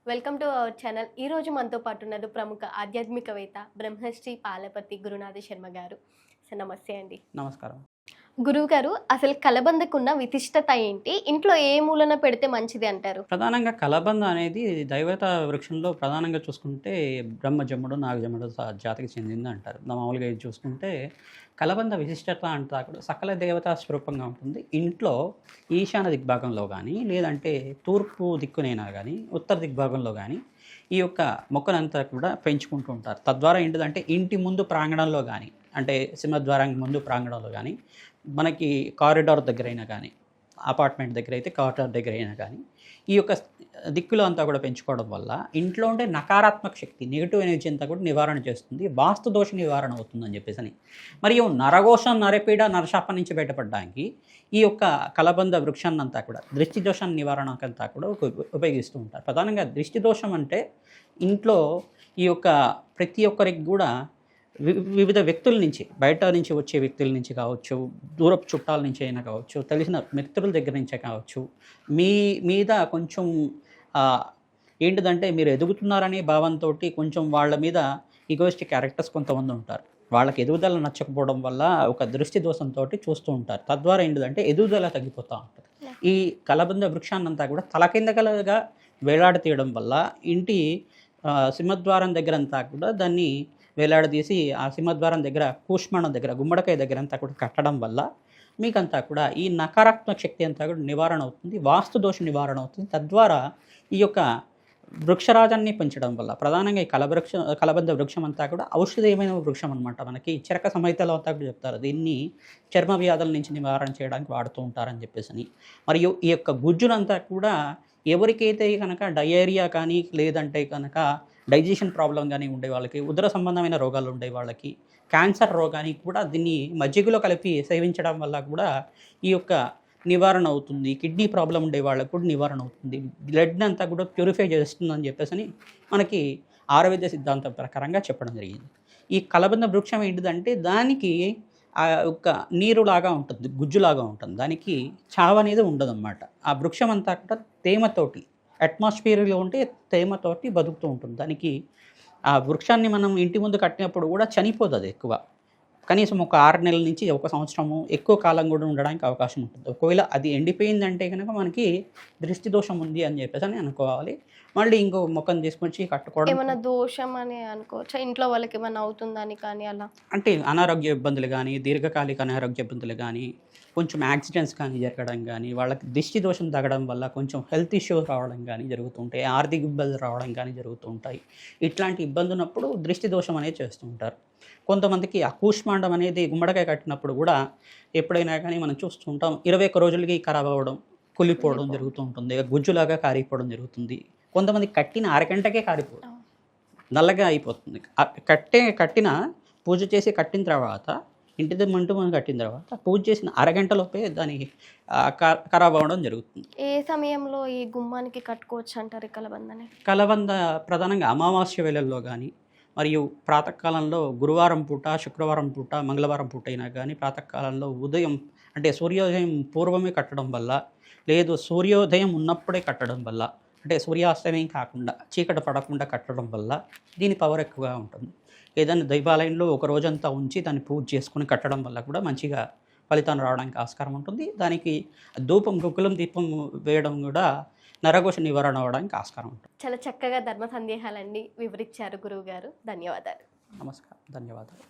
Welcome to our channel. ఈరోజు మనతో పాటు ఉన్నారు ప్రముఖ ఆధ్యాత్మికవేత్త బ్రహ్మశ్రీ పాలపతి గురునాథ శర్మ గారు. సార్ నమస్తే అండి. నమస్కారం. గురువు గారు, అసలు కలబందకున్న విశిష్టత ఏంటి? ఇంట్లో ఏ మూలన పెడితే మంచిది అంటారు? ప్రధానంగా కలబంద అనేది దైవత వృక్షంలో ప్రధానంగా చూసుకుంటే బ్రహ్మజముడు, నాగజముడు జాతికి చెందింది అంటారు. మామూలుగా ఇది చూసుకుంటే కలబంద విశిష్టత అంతా కూడా సకల దేవతా స్వరూపంగా ఉంటుంది. ఇంట్లో ఈశాన్య దిగ్భాగంలో కానీ, లేదంటే తూర్పు దిక్కునైనా కానీ, ఉత్తర దిగ్భాగంలో కానీ ఈ యొక్క మొక్కనంతా కూడా పెంచుకుంటూ ఉంటారు. తద్వారా ఏంటిదంటే ఇంటి ముందు ప్రాంగణంలో కానీ, అంటే సింహద్వారం ముందు ప్రాంగణంలో కానీ, మనకి కారిడార్ దగ్గరైనా కానీ, అపార్ట్మెంట్ దగ్గర అయితే కారిడార్ దగ్గర అయినా కానీ ఈ యొక్క దిక్కులో అంతా కూడా పెంచుకోవడం వల్ల ఇంట్లో ఉండే నకారాత్మక శక్తి, నెగిటివ్ ఎనర్జీ అంతా కూడా నివారణ చేస్తుంది. వాస్తు దోష నివారణ అవుతుందని చెప్పేసి మరియు నరఘోషం, నరపీడ, నరశాపం నుంచి బయటపడడానికి ఈ యొక్క కలబంద వృక్షాన్ని అంతా కూడా దృష్టి దోషం నివారణకంతా కూడా ఉపయోగిస్తూ ఉంటారు. ప్రధానంగా దృష్టి దోషం అంటే ఇంట్లో ఈ యొక్క ప్రతి ఒక్కరికి కూడా వివిధ వ్యక్తుల నుంచి, బయట నుంచి వచ్చే వ్యక్తుల నుంచి కావచ్చు, దూరపు చుట్టాల నుంచి అయినా కావచ్చు, తెలిసిన మిత్రుల దగ్గర నుంచే కావచ్చు, మీ మీద కొంచెం ఏంటిదంటే మీరు ఎదుగుతున్నారనే భావంతో కొంచెం వాళ్ళ మీద ఈగోయిస్టిక్ క్యారెక్టర్స్ కొంతమంది ఉంటారు. వాళ్ళకి ఎదుగుదల నచ్చకపోవడం వల్ల ఒక దృష్టి దోషంతో చూస్తూ ఉంటారు. తద్వారా ఏంటిదంటే ఎదుగుదల తగ్గిపోతూ ఉంటుంది. ఈ కలబంద వృక్షాన్నంతా కూడా తలకిందకలుగా వేలాడతీయడం వల్ల ఇంటి సింహద్వారం దగ్గరంతా కూడా దాన్ని వేలాడదీసి ఆ సింహద్వారం దగ్గర, కూష్మాండం దగ్గర, గుమ్మడికాయ దగ్గర అంతా కూడా కట్టడం వల్ల మీకంతా కూడా ఈ నకారాత్మక శక్తి అంతా కూడా నివారణ అవుతుంది. వాస్తు దోష నివారణ అవుతుంది. తద్వారా ఈ యొక్క వృక్షరాజాన్ని పెంచడం వల్ల ప్రధానంగా ఈ కలబంద వృక్షం అంతా కూడా ఔషధీయమైన వృక్షం అనమాట. మనకి చరక సంహితలో అంతా కూడా చెప్తారు దీన్ని చర్మ వ్యాధుల నుంచి నివారణ చేయడానికి వాడుతూ ఉంటారని చెప్పేసి. మరియు ఈ యొక్క గుజ్జునంతా కూడా ఎవరికైతే కనుక డయేరియా కానీ, లేదంటే కనుక డైజెషన్ ప్రాబ్లం కానీ ఉండే వాళ్ళకి, ఉదర సంబంధమైన రోగాలు ఉండే వాళ్ళకి, క్యాన్సర్ రోగానికి కూడా దీన్ని మజ్జిగలో కలిపి సేవించడం వల్ల కూడా ఈ యొక్క నివారణ అవుతుంది. కిడ్నీ ప్రాబ్లం ఉండే వాళ్ళకు కూడా నివారణ అవుతుంది. బ్లడ్ అంతా కూడా ప్యూరిఫై చేస్తుందని చెప్పేసి మనకి ఆయుర్వేద సిద్ధాంతం ప్రకారంగా చెప్పడం జరిగింది. ఈ కలబంద వృక్షం ఏంటిదంటే దానికి ఆ యొక్క నీరులాగా ఉంటుంది, గుజ్జులాగా ఉంటుంది. దానికి చావ అనేది ఉండదన్నమాట. ఆ వృక్షం అంతా కూడా తేమతోటి, అట్మాస్ఫియర్లో ఉంటే తేమతోటి బతుకుతూ ఉంటుంది. దానికి ఆ వృక్షాన్ని మనం ఇంటి ముందు కట్టినప్పుడు కూడా చనిపోదు అది ఎక్కువ. కనీసం ఒక 6 నెలల నుంచి 1 సంవత్సరము ఎక్కువ కాలం కూడా ఉండడానికి అవకాశం ఉంటుంది. ఒకవేళ అది ఎండిపోయిందంటే కనుక మనకి దృష్టి దోషం ఉంది అని చెప్పేసి అని అనుకోవాలి. మళ్ళీ ఇంకో మొక్కను తీసుకొచ్చి కట్టుకోవడం. ఏమైనా దోషం అని అనుకోవచ్చా? ఇంట్లో వాళ్ళకి ఏమైనా అవుతుందని కానీ అలా? అంటే అనారోగ్య ఇబ్బందులు కానీ, దీర్ఘకాలిక అనారోగ్య ఇబ్బందులు కానీ, కొంచెం యాక్సిడెంట్స్ కానీ జరగడం కానీ, వాళ్ళకి దిష్టి దోషం తగ్గడం వల్ల కొంచెం హెల్త్ ఇష్యూస్ రావడం కానీ జరుగుతూ ఉంటాయి. ఆర్థిక ఇబ్బందులు రావడం కానీ జరుగుతూ ఉంటాయి. ఇట్లాంటి ఇబ్బంది ఉన్నప్పుడు దృష్టి దోషం అనేది చేస్తూ ఉంటారు. కొంతమందికి ఆ కూష్మాండం అనేది గుమ్మడికాయ కట్టినప్పుడు కూడా ఎప్పుడైనా కానీ మనం చూస్తూ ఉంటాం 21 రోజులకి ఖరాబ్ అవ్వడం, కుళ్ళిపోవడం జరుగుతూ ఉంటుంది. గుజ్జులాగా కారిపోవడం జరుగుతుంది. కొంతమంది కట్టిన అరగంటకే కారిపోవడం, నల్లగా అయిపోతుంది. కట్టిన పూజ చేసి కట్టిన తర్వాత, ఇంటి మంటూ మనం కట్టిన తర్వాత పూజ చేసిన అరగంటలోపే దాని ఖరాబ్ అవ్వడం జరుగుతుంది. ఏ సమయంలో ఈ గుమ్మానికి కట్టుకోవచ్చు అంటారు కలబందని? కలబంద ప్రధానంగా అమావాస్య వేళల్లో కానీ, మరియు ప్రాతకాలంలో గురువారం పూట, శుక్రవారం పూట, మంగళవారం పూట అయినా కానీ ప్రాతకాలంలో ఉదయం అంటే సూర్యోదయం పూర్వమే కట్టడం వల్ల, లేదు సూర్యోదయం ఉన్నప్పుడే కట్టడం వల్ల, అంటే సూర్యాస్తమయం కాకుండా చీకటి పడకుండా కట్టడం వల్ల దీని పవర్ ఎక్కువగా ఉంటుంది. ఏదైనా దైవాలయంలో ఒక రోజంతా ఉంచి దాన్ని పూజ చేసుకుని కట్టడం వల్ల కూడా మంచిగా ఫలితాలు రావడానికి ఆస్కారం ఉంటుంది. దానికి ధూపం, గుగ్గులం దీపం వేయడం కూడా నరఘోష నివారణ అవ్వడానికి ఆస్కారం ఉంటుంది. చాలా చక్కగా ధర్మ సందేహాలన్నీ వివరించారు గురువు గారు. ధన్యవాదాలు. నమస్కారం. ధన్యవాదాలు.